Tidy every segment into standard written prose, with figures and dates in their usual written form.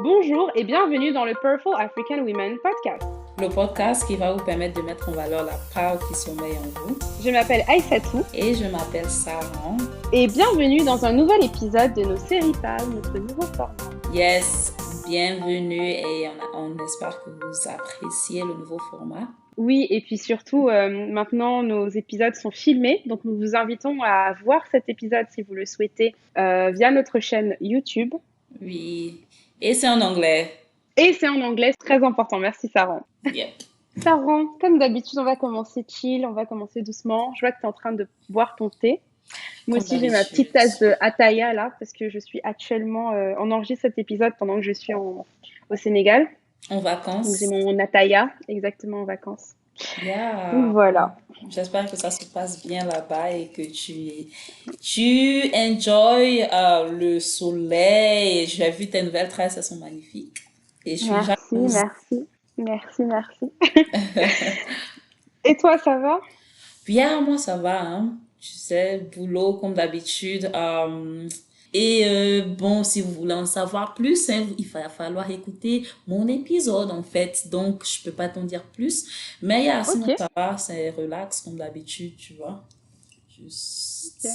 Bonjour et bienvenue dans le Powerful African Women podcast. Le podcast qui va vous permettre de mettre en valeur la part qui sommeille en vous. Je m'appelle Aïssatou. Et je m'appelle Sarah. Et bienvenue dans un nouvel épisode de nos séries PAO, notre nouveau format. Yes, bienvenue et on espère que vous appréciez le nouveau format. Oui, et puis surtout, maintenant, nos épisodes sont filmés. Donc, nous vous invitons à voir cet épisode si vous le souhaitez via notre chaîne YouTube. Oui, et c'est en anglais. Et c'est en anglais, c'est très important. Merci, Sarah. Yep. Sarah, comme d'habitude, on va commencer chill, on va commencer doucement. Je vois que tu es en train de boire ton thé. Moi aussi, j'ai ma petite tasse de Ataya là, parce que je suis actuellement, on enregistre cet épisode pendant que je suis au Sénégal. En vacances. Donc, j'ai mon Ataya, exactement en vacances. Yeah. Donc, voilà. J'espère que ça se passe bien là-bas et que tu enjoy le soleil. J'ai vu tes nouvelles tresses, elles sont magnifiques. Et je suis jalouse. Merci. Et toi, ça va? Bien, moi, ça va, hein. Tu sais, boulot comme d'habitude. Bon, si vous voulez en savoir plus, hein, il va falloir écouter mon épisode, en fait. Donc, je peux pas t'en dire plus. Mais sinon, ça va, c'est relax comme d'habitude, tu vois. Juste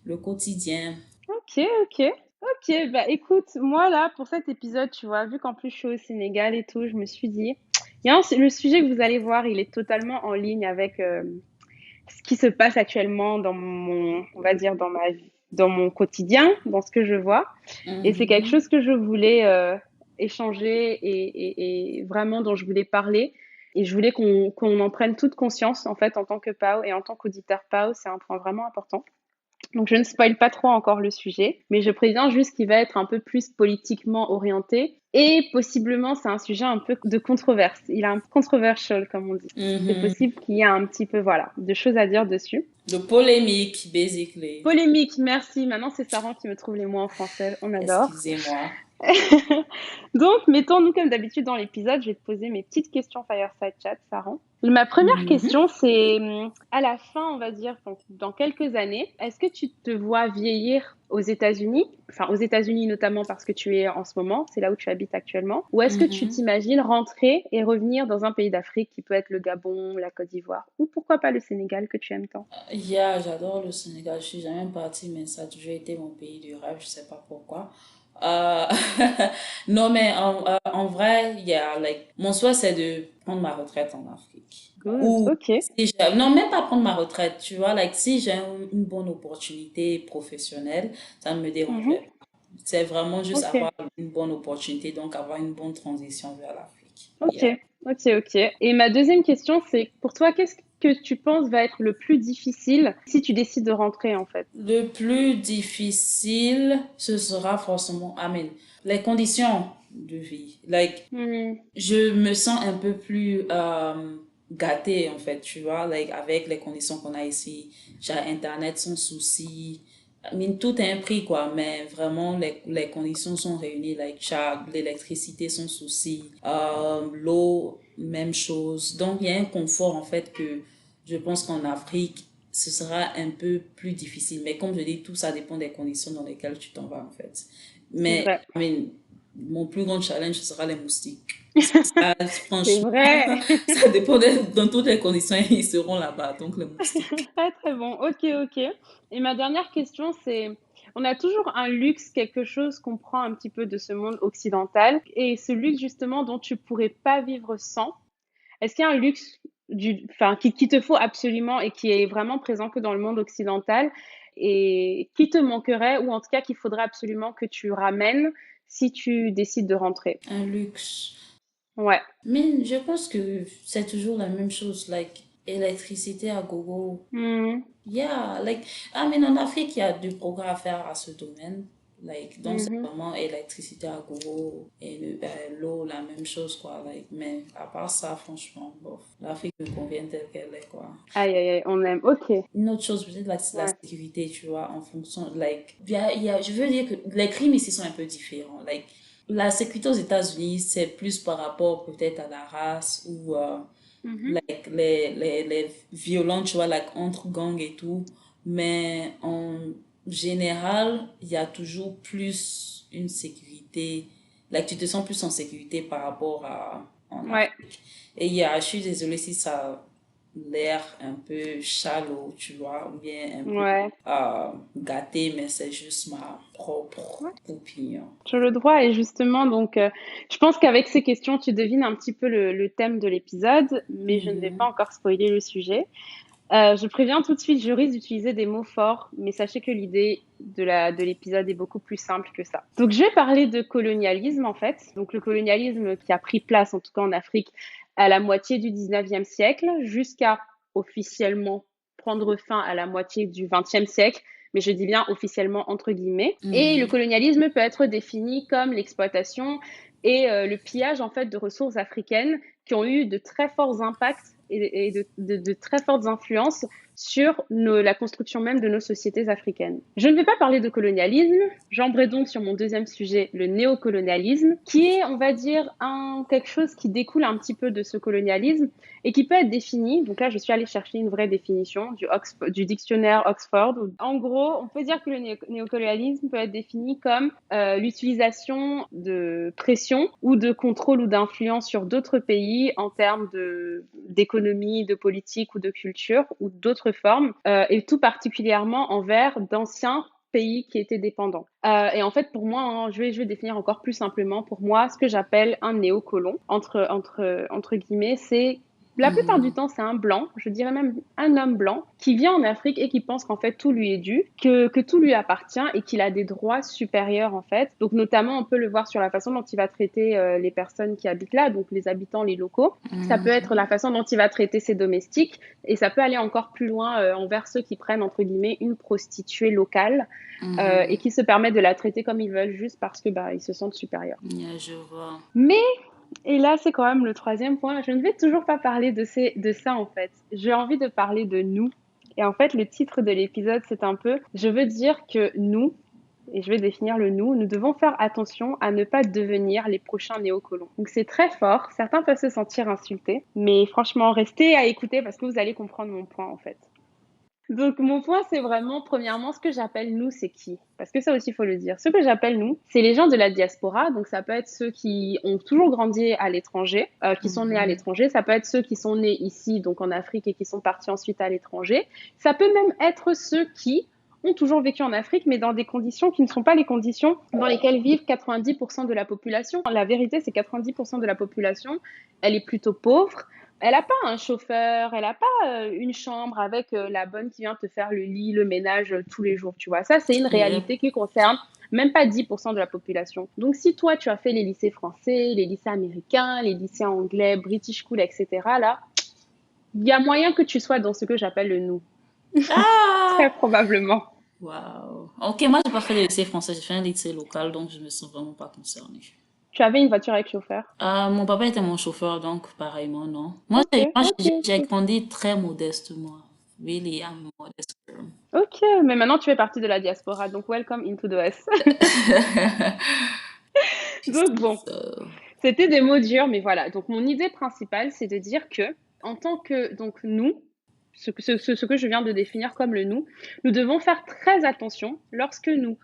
le quotidien. Ok, bah écoute, moi là, pour cet épisode, tu vois, vu qu'en plus je suis au Sénégal et tout, je me suis dit, le sujet que vous allez voir, il est totalement en ligne avec ce qui se passe actuellement dans mon, on va dire, dans mon quotidien, dans ce que je vois. Et c'est quelque chose que je voulais échanger et vraiment dont je voulais parler. Et je voulais qu'on en prenne toute conscience, en fait, en tant que PAO et en tant qu'auditeur PAO, c'est un point vraiment important. Donc, je ne spoil pas trop encore le sujet, mais je préviens juste qu'il va être un peu plus politiquement orienté et possiblement, c'est un sujet un peu de controverse. Il est un peu controversial, comme on dit. C'est possible qu'il y ait un petit peu, voilà, de choses à dire dessus. De polémique, basically. Polémique, merci. Maintenant, c'est Sarah qui me trouve les mots en français. On adore. Excusez-moi. Donc, mettons-nous comme d'habitude dans l'épisode. Je vais te poser mes petites questions Fireside Chat, Sarah. Ma première question, c'est à la fin, on va dire, dans quelques années, est-ce que tu te vois vieillir aux États-Unis, enfin aux États-Unis notamment parce que tu es en ce moment, c'est là où tu habites actuellement, ou est-ce que tu t'imagines rentrer et revenir dans un pays d'Afrique qui peut être le Gabon, la Côte d'Ivoire, ou pourquoi pas le Sénégal que tu aimes tant? J'adore le Sénégal. Je suis jamais partie, mais ça a toujours été mon pays de rêve. Je sais pas pourquoi. Non, mais en vrai, mon souhait, c'est de prendre ma retraite en Afrique. Good, ok. Non, même pas prendre ma retraite, tu vois, si j'ai une bonne opportunité professionnelle, ça ne me dérangerait pas. C'est vraiment juste avoir une bonne opportunité, donc avoir une bonne transition vers l'Afrique. Ok. Et ma deuxième question, c'est pour toi, qu'est-ce que tu penses va être le plus difficile si tu décides de rentrer, en fait? Le plus difficile, ce sera forcément, les conditions de vie. Je me sens un peu plus gâtée, en fait, tu vois, avec les conditions qu'on a ici. J'ai Internet sans souci. Tout est un prix, quoi, mais vraiment, les conditions sont réunies, l'électricité sans souci, l'eau, même chose. Donc, il y a un confort, en fait, que je pense qu'en Afrique, ce sera un peu plus difficile. Mais comme je dis, tout ça dépend des conditions dans lesquelles tu t'en vas, en fait. Mais, mon plus grand challenge, ce sera les moustiques. Ça, franchement, c'est vrai. Ça dépend dans toutes les conditions, ils seront là-bas, donc les moustiques. Très bon. Ok. Et ma dernière question, c'est, on a toujours un luxe, quelque chose qu'on prend un petit peu de ce monde occidental, et ce luxe justement dont tu pourrais pas vivre sans. Est-ce qu'il y a un luxe qui te faut absolument et qui est vraiment présent que dans le monde occidental et qui te manquerait ou en tout cas qu'il faudrait absolument que tu ramènes si tu décides de rentrer? Un luxe. Ouais. Mais je pense que c'est toujours la même chose, électricité à gogo. Yeah, en Afrique, il y a du progrès à faire à ce domaine. Donc, c'est vraiment électricité à gogo et l'eau, la même chose, quoi. Mais à part ça, franchement, bof, l'Afrique me convient telle qu'elle est, quoi. Aïe, on aime, ok. Une autre chose, peut-être, la sécurité, tu vois, en fonction, je veux dire que les crimes ici sont un peu différents. La sécurité aux États-Unis, c'est plus par rapport peut-être à la race ou les violences, tu vois, entre gangs et tout. Mais en général, il y a toujours plus une sécurité Là, tu te sens plus en sécurité par rapport à en Ouais. Afrique. Et je suis désolée si ça l'air un peu shallow, tu vois, ou bien un peu Ouais. gâté, mais c'est juste ma propre Ouais. opinion. Sur le droit, et justement, donc, je pense qu'avec ces questions, tu devines un petit peu le thème de l'épisode, mais je ne vais pas Mhm. encore spoiler le sujet. Je préviens tout de suite, je risque d'utiliser des mots forts, mais sachez que l'idée de l'épisode est beaucoup plus simple que ça. Donc, je vais parler de colonialisme, en fait. Donc, le colonialisme qui a pris place, en tout cas en Afrique, à la moitié du 19e siècle, jusqu'à officiellement prendre fin à la moitié du 20e siècle, mais je dis bien officiellement entre guillemets. Et le Mhm. colonialisme peut être défini comme l'exploitation et le pillage, en fait, de ressources africaines qui ont eu de très forts impacts et de très fortes influences sur la construction même de nos sociétés africaines. Je ne vais pas parler de colonialisme, j'embraye donc sur mon deuxième sujet, le néocolonialisme, qui est, on va dire, quelque chose qui découle un petit peu de ce colonialisme et qui peut être défini, donc là je suis allée chercher une vraie définition du dictionnaire Oxford. En gros, on peut dire que le néocolonialisme peut être défini comme l'utilisation de pression ou de contrôle ou d'influence sur d'autres pays en termes d'économie, de politique ou de culture ou d'autres formes, et tout particulièrement envers d'anciens pays qui étaient dépendants. Et en fait, pour moi, hein, je vais définir encore plus simplement, pour moi, ce que j'appelle un néocolon, entre guillemets, c'est la plupart du Mhm. temps, c'est un blanc, je dirais même un homme blanc, qui vient en Afrique et qui pense qu'en fait tout lui est dû, que tout lui appartient et qu'il a des droits supérieurs en fait. Donc notamment, on peut le voir sur la façon dont il va traiter les personnes qui habitent là, donc les habitants, les locaux. Ça peut être la façon dont il va traiter ses domestiques et ça peut aller encore plus loin envers ceux qui prennent entre guillemets une prostituée locale et Mhm. qui se permettent de la traiter comme ils veulent juste parce que bah ils se sentent supérieurs. Yeah, je vois. Mais et là, c'est quand même le troisième point. Je ne vais toujours pas parler de ça, en fait. J'ai envie de parler de nous. Et en fait, le titre de l'épisode, c'est un peu, je veux dire que nous, et je vais définir le nous devons faire attention à ne pas devenir les prochains néocolons. Donc c'est très fort, certains peuvent se sentir insultés, mais franchement, restez à écouter parce que vous allez comprendre mon point, en fait. Donc mon point, c'est vraiment, premièrement, ce que j'appelle nous, c'est qui? Parce que ça aussi, il faut le dire. Ce que j'appelle nous, c'est les gens de la diaspora. Donc ça peut être ceux qui ont toujours grandi à l'étranger, qui sont nés à Mhm. l'étranger. Ça peut être ceux qui sont nés ici, donc en Afrique, et qui sont partis ensuite à l'étranger. Ça peut même être ceux qui ont toujours vécu en Afrique, mais dans des conditions qui ne sont pas les conditions dans lesquelles vivent 90% de la population. La vérité, c'est 90% de la population, elle est plutôt pauvre. Elle n'a pas un chauffeur, elle n'a pas une chambre avec la bonne qui vient te faire le lit, le ménage tous les jours, tu vois. Ça, c'est une Yeah. réalité qui concerne même pas 10% de la population. Donc, si toi, tu as fait les lycées français, les lycées américains, les lycées anglais, British School, etc., là, il y a moyen que tu sois dans ce que j'appelle le nous. Très Ah! probablement. Waouh. Ok, moi, j'ai pas fait de lycée français, j'ai fait un lycée local, donc je me sens vraiment pas concernée. Tu avais une voiture avec chauffeur. Mon papa était mon chauffeur, donc pareillement, non. Ok, ok, J'ai ok. grandi très modestement. Really, I'm a modest girl. Ok, mais maintenant tu fais partie de la diaspora, donc welcome into the West. Donc bon, So, c'était des mots durs, mais voilà. Donc, mon idée principale, c'est de dire que, en tant que donc nous, ce que je viens de définir comme le nous devons faire très attention lorsque nous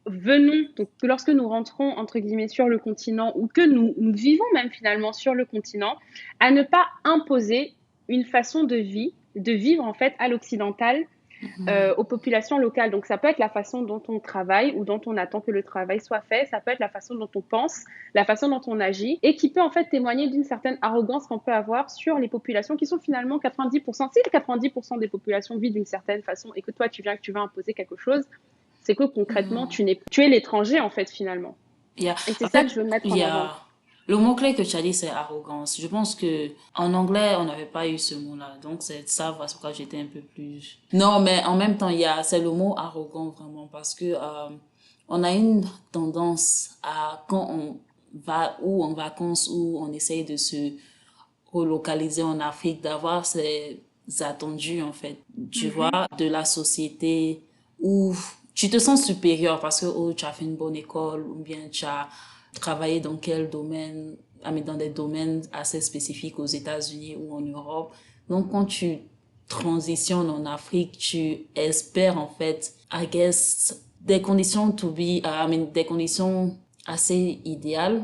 venons, donc lorsque nous rentrons entre guillemets sur le continent ou que nous vivons même finalement sur le continent, à ne pas imposer une façon de vivre en fait à l'occidental aux populations locales. Donc ça peut être la façon dont on travaille ou dont on attend que le travail soit fait, ça peut être la façon dont on pense, la façon dont on agit, et qui peut en fait témoigner d'une certaine arrogance qu'on peut avoir sur les populations qui sont finalement 90%. Si 90% des populations vivent d'une certaine façon et que toi tu viens, que tu vas imposer quelque chose, c'est que concrètement tu es l'étranger en fait finalement. yeah. Et c'est En ça fait, que je veux mettre il en y avant. a le mot-clé que tu as dit, c'est arrogance. Je pense que en anglais, on n'avait pas eu ce mot-là. Donc, c'est ça, parce que j'étais un peu plus. Non, mais en même temps, c'est le mot arrogant vraiment parce que, on a une tendance à, quand on va ou en vacances ou on essaye de se relocaliser en Afrique, d'avoir ces attendus, en fait, tu vois, Mhm. de la société où tu te sens supérieur parce que, oh, tu as fait une bonne école ou bien tu as travaillé dans quel domaine, mais dans des domaines assez spécifiques aux États-Unis ou en Europe. Donc, quand tu transitionnes en Afrique, tu espères, en fait, I guess, des conditions des conditions assez idéal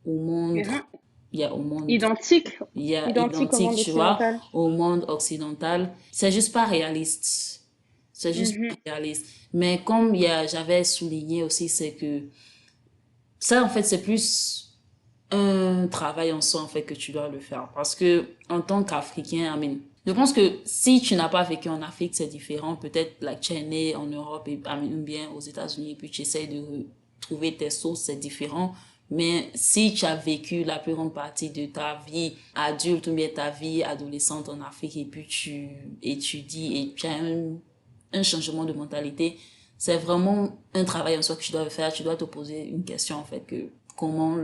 au monde, Mhm. il y a au monde, Identique, il y a identique au identique, monde tu vois, occidental. au monde occidental. C'est juste pas réaliste. C'est juste pas Mhm. réaliste. Mais comme j'avais souligné aussi, c'est que ça, en fait, c'est plus un travail en soi, en fait, que tu dois le faire. Parce que, en tant qu'Africain, I mean, je pense que si tu n'as pas vécu en Afrique, c'est différent. Peut-être, like, tu es né en Europe et, ou bien aux États-Unis, et puis tu essaies de trouver tes sources, c'est différent. Mais si tu as vécu la plus grande partie de ta vie adulte ou bien ta vie adolescente en Afrique et puis tu étudies et tu as un changement de mentalité, c'est vraiment un travail en soi que tu dois faire. Tu dois te poser une question, en fait, que comment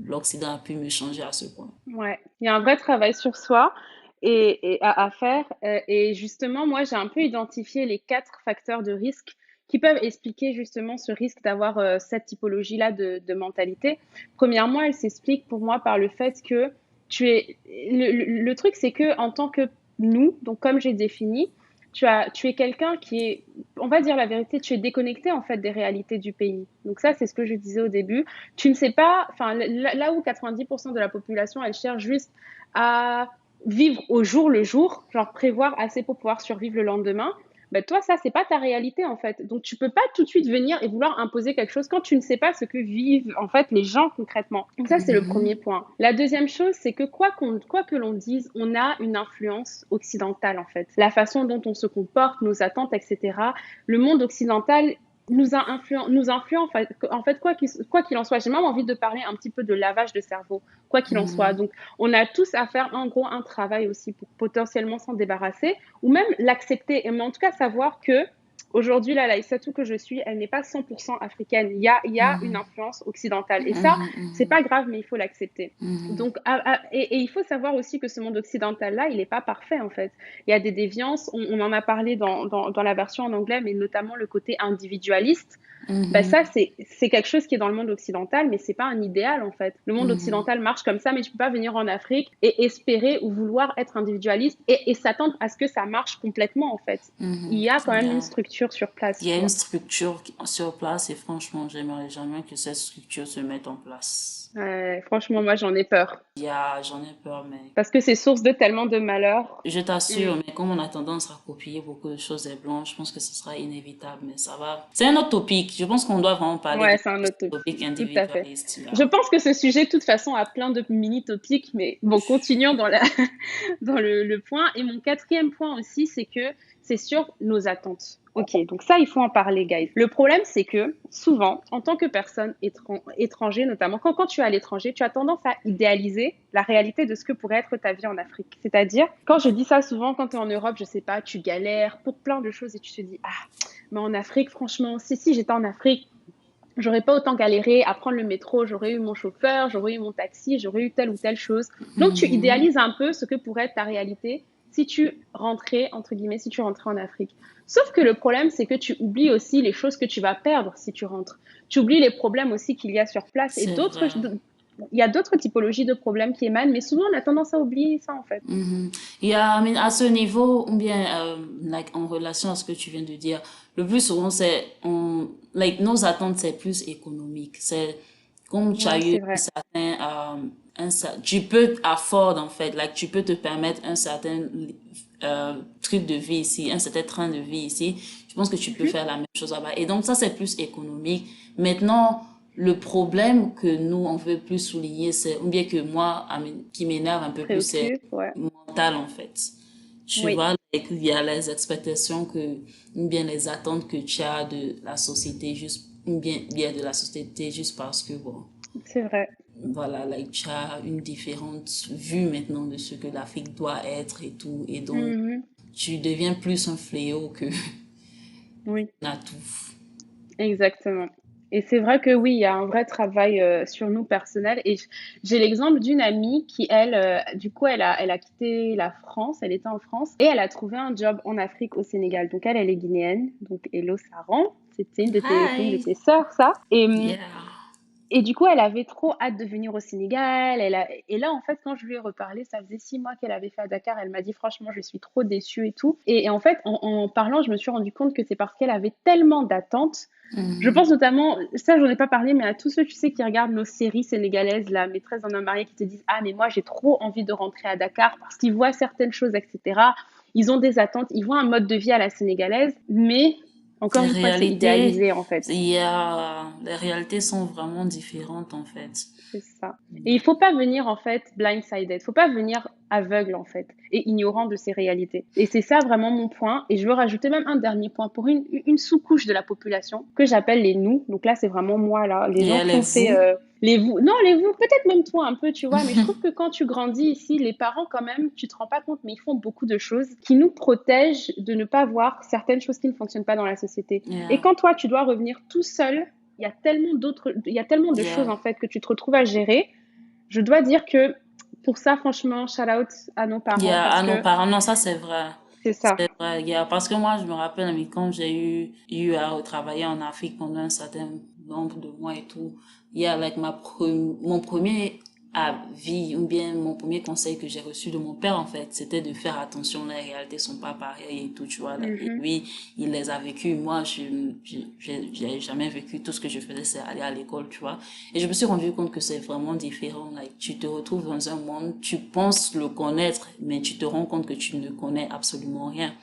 l'Occident a pu me changer à ce point. Ouais, il y a un vrai travail sur soi et à faire. Et justement, moi, j'ai un peu identifié les 4 facteurs de risque qui peuvent expliquer justement ce risque d'avoir cette typologie-là de mentalité. Premièrement, elle s'explique pour moi par le fait que le truc, c'est que en tant que nous, donc comme j'ai défini, tu es quelqu'un qui est, on va dire la vérité, tu es déconnecté en fait des réalités du pays. Donc ça, c'est ce que je disais au début. Tu ne sais pas, enfin, là où 90% de la population, elle cherche juste à vivre au jour le jour, genre prévoir assez pour pouvoir survivre le lendemain, ben toi, ça, c'est pas ta réalité, en fait. Donc, tu peux pas tout de suite venir et vouloir imposer quelque chose quand tu ne sais pas ce que vivent, en fait, les gens concrètement. Donc, ça, c'est le premier point. La deuxième chose, c'est que quoi que l'on dise, on a une influence occidentale, en fait. La façon dont on se comporte, nos attentes, etc. Le monde occidental nous influe en fait quoi qu'il en soit. J'ai même envie de parler un petit peu de lavage de cerveau, quoi qu'il en soit. Donc, on a tous à faire en gros un travail aussi pour potentiellement s'en débarrasser ou même l'accepter. Mais en tout cas, savoir que aujourd'hui, la Laïsatou que je suis, elle n'est pas 100% africaine. Il y a une influence occidentale. Et ça, c'est pas grave, mais il faut l'accepter. Donc, et il faut savoir aussi que ce monde occidental-là, il n'est pas parfait en fait. Il y a des déviances, on en a parlé dans la version en anglais, mais notamment le côté individualiste. Ben ça, c'est quelque chose qui est dans le monde occidental, mais c'est pas un idéal en fait. Le monde occidental marche comme ça, mais tu peux pas venir en Afrique et espérer ou vouloir être individualiste et s'attendre à ce que ça marche complètement en fait. Il y a quand Il y même une a, structure sur place, il y a tu une vois. structure sur place et franchement, j'aimerais jamais que cette structure se mette en place. Franchement, moi, j'en ai peur J'en ai peur, mais parce que c'est source de tellement de malheur. je Mm. t'assure, mais comme on a tendance à copier beaucoup de choses des blancs, je pense que ce sera inévitable, mais ça va. C'est un autre topic. Je pense qu'on doit vraiment parler de Ouais, c'est un autre topic topic, tout à fait. individualiste Je là. pense que ce sujet, de toute façon, a plein de mini-topics, mais bon, continuons dans dans le point. Et mon quatrième point aussi, c'est que c'est sur nos attentes. Ok, donc ça, il faut en parler, guys. Le problème, c'est que souvent, en tant que personne étranger, notamment quand tu es à l'étranger, tu as tendance à idéaliser la réalité de ce que pourrait être ta vie en Afrique. C'est-à-dire, quand je dis ça souvent, quand tu es en Europe, je sais pas, tu galères pour plein de choses et tu te dis, ah, mais en Afrique, franchement, si j'étais en Afrique, j'aurais pas autant galéré à prendre le métro, j'aurais eu mon chauffeur, j'aurais eu mon taxi, j'aurais eu telle ou telle chose. Donc tu idéalises un peu ce que pourrait être ta réalité si tu rentrais, entre guillemets, si tu rentrais en Afrique. Sauf que le problème, c'est que tu oublies aussi les choses que tu vas perdre si tu rentres. Tu oublies les problèmes aussi qu'il y a sur place et C'est vrai. il y a d'autres typologies de problèmes qui émanent, mais souvent on a tendance à oublier ça en fait. Il y a, I mean, à ce niveau, ou bien like, en relation à ce que tu viens de dire, le plus souvent, like, nos attentes, c'est plus économique. C'est comme tu as Ouais, eu c'est vrai. tu peux afford, en fait, like, tu peux te permettre un certain truc de vie ici, un certain train de vie ici. Je pense que tu peux faire la même chose là-bas. Et donc, ça, c'est plus économique. Maintenant, le problème que nous, on veut plus souligner, c'est, ou bien que moi, qui m'énerve un peu plus, c'est Préoccupe, ouais. mental en fait. Tu Oui, vois, il y a les expectations ou bien les attentes que tu as de la société ou bien de la société juste parce que bon, c'est vrai. voilà, like, tu as une différente vue maintenant de ce que l'Afrique doit être et tout, et donc Mhm. tu deviens plus un fléau que Oui. un atout. Exactement. Et c'est vrai que oui, il y a un vrai travail sur nous personnel. Et j'ai l'exemple d'une amie qui, elle, du coup, elle a quitté la France, elle était en France, et elle a trouvé un job en Afrique, au Sénégal. Donc elle est guinéenne. Donc hello Saran, c'est une de Hi! tes sœurs, ça. Et Yeah. Et du coup, elle avait trop hâte de venir au Sénégal. Et là, en fait, quand je lui ai reparlé, ça faisait 6 mois qu'elle avait fait à Dakar. Elle m'a dit, franchement, je suis trop déçue et tout. Et en fait, en parlant, je me suis rendu compte que c'est parce qu'elle avait tellement d'attentes. Je pense notamment, ça, j'en ai pas parlé, mais à tous ceux, tu sais, qui regardent nos séries sénégalaises, la maîtresse d'un homme marié, qui te disent, ah, mais moi, j'ai trop envie de rentrer à Dakar parce qu'ils voient certaines choses, etc. Ils ont des attentes, ils voient un mode de vie à la sénégalaise, mais encore Les une fois, c'est réalités, idéalisé, en fait. les réalités sont vraiment différentes en fait. C'est ça. Et il faut pas venir en fait blindsided. Faut pas venir aveugle en fait et ignorant de ces réalités. Et c'est ça vraiment mon point. Et je veux rajouter même un dernier point pour une sous-couche de la population que j'appelle les nous. Donc là, c'est vraiment moi là, les Et gens foncés. allez-vous? Les vous, non, les vous, peut-être même toi un peu, tu vois, mais je trouve que quand tu grandis ici, les parents quand même, tu te rends pas compte, mais ils font beaucoup de choses qui nous protègent de ne pas voir certaines choses qui ne fonctionnent pas dans la société. Et Yeah, quand toi, tu dois revenir tout seul, il y a tellement de choses yeah. en fait que tu te retrouves à gérer. Je dois dire que pour ça, franchement, shout out à nos parents Yeah, parce à nos que parents, non, ça c'est vrai. c'est ça. C'est vrai, yeah. Parce que moi, je me rappelle, mais quand eu à retravailler en Afrique pendant un certain nombre de mois et tout, like mon premier avis, ou bien mon premier conseil que j'ai reçu de mon père, en fait, c'était de faire attention, les réalités sont pas pareilles et tout, tu vois, like. Et Mhm. lui, il les a vécues. Moi, j'ai jamais vécu. Tout ce que je faisais, c'est aller à l'école, tu vois. Et je me suis rendu compte que c'est vraiment différent. Like, tu te retrouves dans un monde, tu penses le connaître, mais tu te rends compte que tu ne connais absolument rien.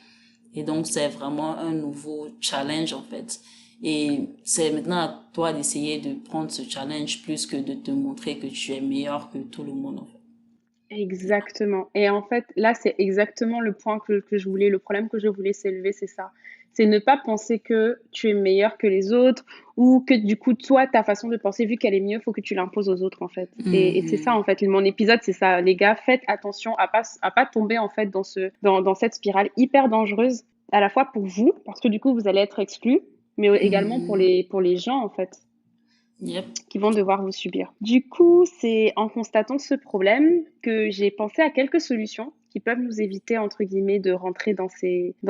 Et donc, c'est vraiment un nouveau challenge, en fait. Et c'est maintenant à toi d'essayer de prendre ce challenge plus que de te montrer que tu es meilleur que tout le monde, en fait. Exactement. Et en fait, là, c'est exactement le point que je voulais, le problème que je voulais s'élever, c'est ça. C'est ne pas penser que tu es meilleur que les autres ou que du coup, toi, ta façon de penser, vu qu'elle est mieux, faut que tu l'imposes aux autres, en fait. Et c'est ça, Mhm. en fait. Mon épisode, c'est ça. Les gars, faites attention à pas tomber, en fait, dans cette spirale hyper dangereuse, à la fois pour vous, parce que du coup, vous allez être exclus, mais également Mhm. pour les gens, en fait Yep. qui vont devoir vous subir. Du coup, c'est en constatant ce problème que j'ai pensé à quelques solutions qui peuvent nous éviter, entre guillemets, de rentrer dans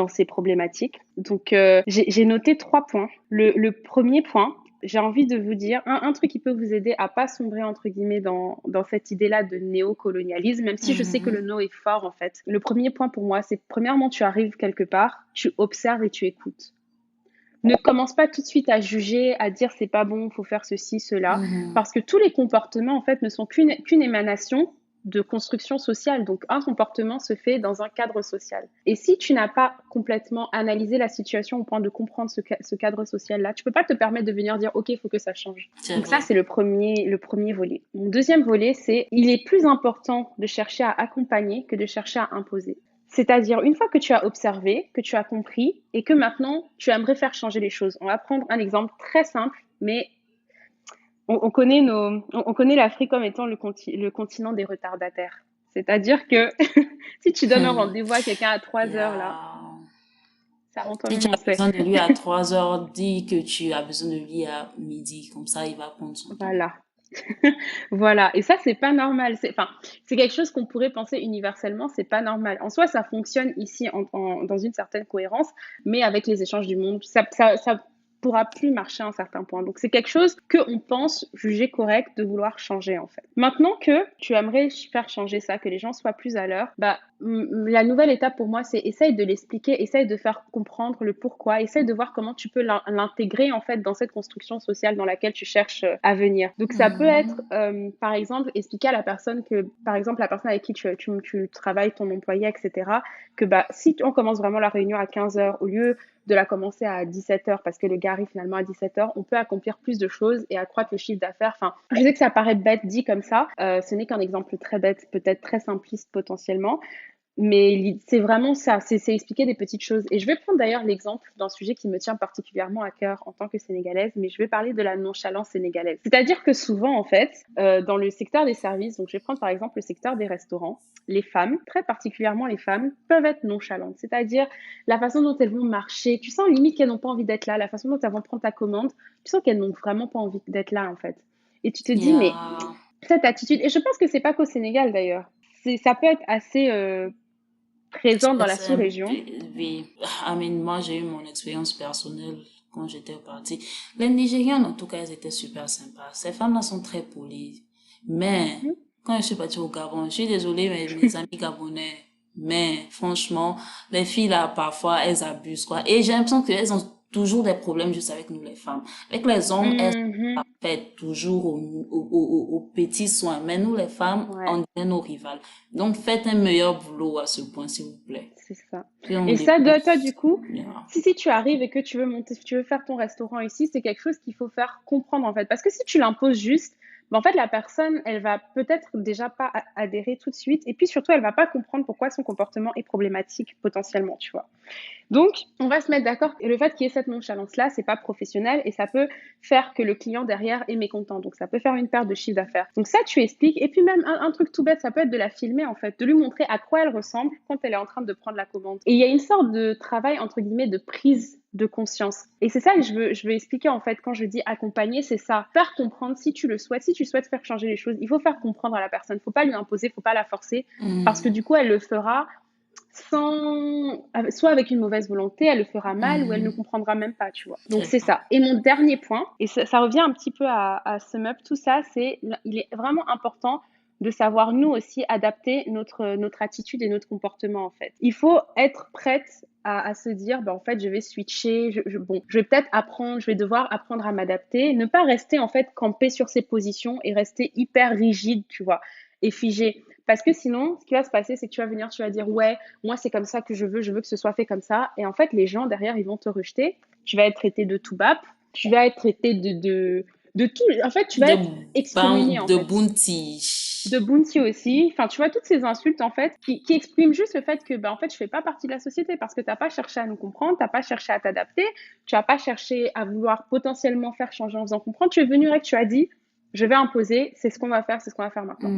ces problématiques. Donc, j'ai noté 3 points. Le premier point, j'ai envie de vous dire un truc qui peut vous aider à pas sombrer, entre guillemets, dans cette idée-là de néocolonialisme, même si je sais que le Mhm. no est fort, en fait. Le premier point pour moi, c'est premièrement, tu arrives quelque part, tu observes et tu écoutes. Ne commence pas tout de suite à juger, à dire c'est pas bon, faut faire ceci, cela, Mhm. parce que tous les comportements en fait ne sont qu'une émanation de construction sociale. Donc un comportement se fait dans un cadre social. Et si tu n'as pas complètement analysé la situation au point de comprendre ce cadre social-là, tu peux pas te permettre de venir dire ok, il faut que ça change. C'est Donc ça, vrai. c'est le premier volet. Mon deuxième volet, c'est il est plus important de chercher à accompagner que de chercher à imposer. C'est-à-dire, une fois que tu as observé, que tu as compris et que maintenant tu aimerais faire changer les choses. On va prendre un exemple très simple, mais on connaît on connaît l'Afrique comme étant le continent des retardataires. C'est-à-dire que si tu donnes un Hmm. rendez-vous à quelqu'un à 3 heures là, Yeah. ça rend Si tu toi-même on as sait. besoin de lui à 3 heures, dis que tu as besoin de lui à midi. Comme ça, il va prendre son temps. Voilà. Voilà. Et ça, c'est pas normal. Enfin, c'est quelque chose qu'on pourrait penser universellement, c'est pas normal. En soi, ça fonctionne ici dans une certaine cohérence, mais avec les échanges du monde, ça pourra plus marcher à un certain point. Donc, c'est quelque chose que on pense juger correct de vouloir changer, en fait. Maintenant que tu aimerais faire changer ça, que les gens soient plus à l'heure, bah, la nouvelle étape pour moi, c'est essaye de l'expliquer, essaye de faire comprendre le pourquoi, essaye de voir comment tu peux l'intégrer en fait dans cette construction sociale dans laquelle tu cherches à venir. Donc ça peut être, Mhm. par exemple, expliquer à la personne que, par exemple, la personne avec qui tu travailles, ton employé, etc., que bah, si on commence vraiment la réunion à 15 heures au lieu de la commencer à 17 heures parce que le gars arrive finalement à 17 heures, on peut accomplir plus de choses et accroître le chiffre d'affaires. Enfin, je sais que ça paraît bête dit comme ça, ce n'est qu'un exemple très bête, peut-être très simpliste potentiellement, mais c'est vraiment ça, c'est expliquer des petites choses. Et je vais prendre d'ailleurs l'exemple d'un sujet qui me tient particulièrement à cœur en tant que Sénégalaise, mais je vais parler de la nonchalance sénégalaise. C'est-à-dire que souvent, en fait, dans le secteur des services, donc je vais prendre par exemple le secteur des restaurants, les femmes, très particulièrement les femmes, peuvent être nonchalantes. C'est-à-dire la façon dont elles vont marcher, tu sens limite qu'elles n'ont pas envie d'être là, la façon dont elles vont prendre ta commande, tu sens qu'elles n'ont vraiment pas envie d'être là, en fait. Et tu te dis, mais Yeah. cette attitude, et je pense que c'est pas qu'au Sénégal d'ailleurs, ça peut être assez présent dans la C'est un sous-région. peu- oui. I mean, moi, j'ai eu mon expérience personnelle quand j'étais partie. Les Nigérianes, en tout cas, elles étaient super sympas. Ces femmes-là sont très polies. Mais, quand je suis partie au Gabon, je suis désolée, mais mes amis gabonais, mais franchement, les filles là, parfois, elles abusent, quoi. Et j'ai l'impression qu'elles ont toujours des problèmes juste avec nous, les femmes. Avec les hommes, elles sont faites toujours aux petits soins. Mais nous, les femmes, Ouais. on est nos rivales. Donc, faites un meilleur boulot à ce point, s'il vous plaît. C'est ça. Puis on Et les ça, pousse. toi, du coup, Yeah. si tu arrives et que tu veux monter, si tu veux faire ton restaurant ici, c'est quelque chose qu'il faut faire comprendre, en fait. Parce que si tu l'imposes juste, ben, en fait, la personne, elle va peut-être déjà pas adhérer tout de suite. Et puis, surtout, elle va pas comprendre pourquoi son comportement est problématique, potentiellement, tu vois. Donc, on va se mettre d'accord. Et le fait qu'il y ait cette nonchalance-là, c'est pas professionnel et ça peut faire que le client derrière est mécontent. Donc, ça peut faire une perte de chiffre d'affaires. Donc, ça, tu expliques. Et puis, même un truc tout bête, ça peut être de la filmer, en fait, de lui montrer à quoi elle ressemble quand elle est en train de prendre la commande. Et il y a une sorte de travail, entre guillemets, de prise de conscience. Et c'est ça que je veux expliquer, en fait, quand je dis accompagner, c'est ça. Faire comprendre si tu le souhaites, si tu souhaites faire changer les choses, il faut faire comprendre à la personne. Faut pas lui imposer, faut pas la forcer, parce que du coup, elle le fera soit avec une mauvaise volonté, elle le fera mal ou elle ne comprendra même pas, tu vois. Donc c'est ça. Et mon dernier point, et ça revient un petit peu à sum up, tout ça, il est vraiment important de savoir nous aussi adapter notre attitude et notre comportement en fait. Il faut être prête à se dire, en fait, je vais switcher, je vais peut-être apprendre, je vais devoir apprendre à m'adapter, ne pas rester en fait campé sur ses positions et rester hyper rigide, tu vois, et figé. Parce que sinon, ce qui va se passer, c'est que tu vas venir, tu vas dire, ouais, moi, c'est comme ça que je veux que ce soit fait comme ça. Et en fait, les gens derrière, ils vont te rejeter. Tu vas être traité de tout bap. Tu vas être traité de tout. En fait, tu vas être excommunié, en De fait. bounty. De bounty aussi. Enfin, tu vois, toutes ces insultes, en fait, qui expriment juste le fait que, en fait, je fais pas partie de la société parce que t'as pas cherché à nous comprendre, t'as pas cherché à t'adapter, tu as pas cherché à vouloir potentiellement faire changer en faisant comprendre. Tu es venu et tu as dit, je vais imposer, c'est ce qu'on va faire maintenant.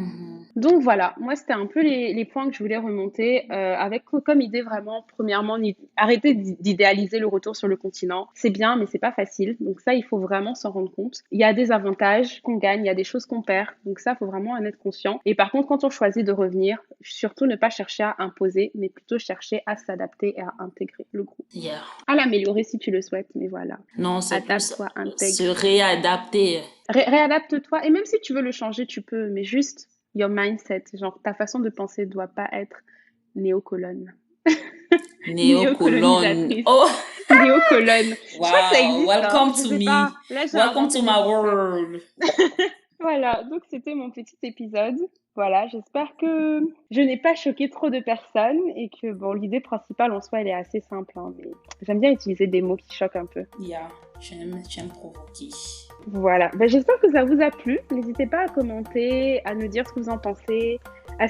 Donc voilà, moi c'était un peu les points que je voulais remonter avec comme idée vraiment, premièrement, arrêter d'idéaliser le retour sur le continent. C'est bien, mais c'est pas facile. Donc ça, il faut vraiment s'en rendre compte. Il y a des avantages qu'on gagne, il y a des choses qu'on perd. Donc ça, il faut vraiment en être conscient. Et par contre, quand on choisit de revenir, surtout ne pas chercher à imposer, mais plutôt chercher à s'adapter et à intégrer le groupe. Yeah. À l'améliorer si tu le souhaites, mais voilà. Non, c'est plus Adapte-toi, intègre. se réadapter. Réadapte-toi. Et même si tu veux le changer, tu peux. Mais juste, your mindset. Genre, ta façon de penser doit pas être néocolone. Néocolone. Oh! Néocolone. Wow. Je crois que ça existe. Welcome Je to sais me. pas. Là, j'ai Welcome to inventé my des trucs. world. Voilà, donc c'était mon petit épisode. Voilà, j'espère que je n'ai pas choqué trop de personnes et que, l'idée principale en soi, elle est assez simple, hein, mais j'aime bien utiliser des mots qui choquent un peu. Yeah, j'aime provoquer. Voilà, j'espère que ça vous a plu. N'hésitez pas à commenter, à nous dire ce que vous en pensez.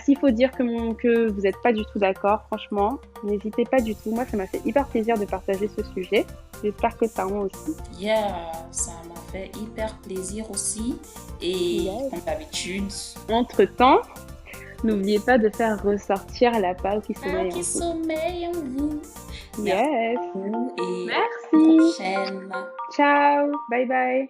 S'il faut dire que vous n'êtes pas du tout d'accord, franchement, n'hésitez pas du tout. Moi, ça m'a fait hyper plaisir de partager ce sujet. J'espère que ça en aussi. Yeah, ça m'a fait hyper plaisir aussi. Et comme d'habitude, entre-temps, n'oubliez pas de faire ressortir la pâle qui sommeille en vous. Yes. Et merci. À la prochaine. Ciao. Bye bye.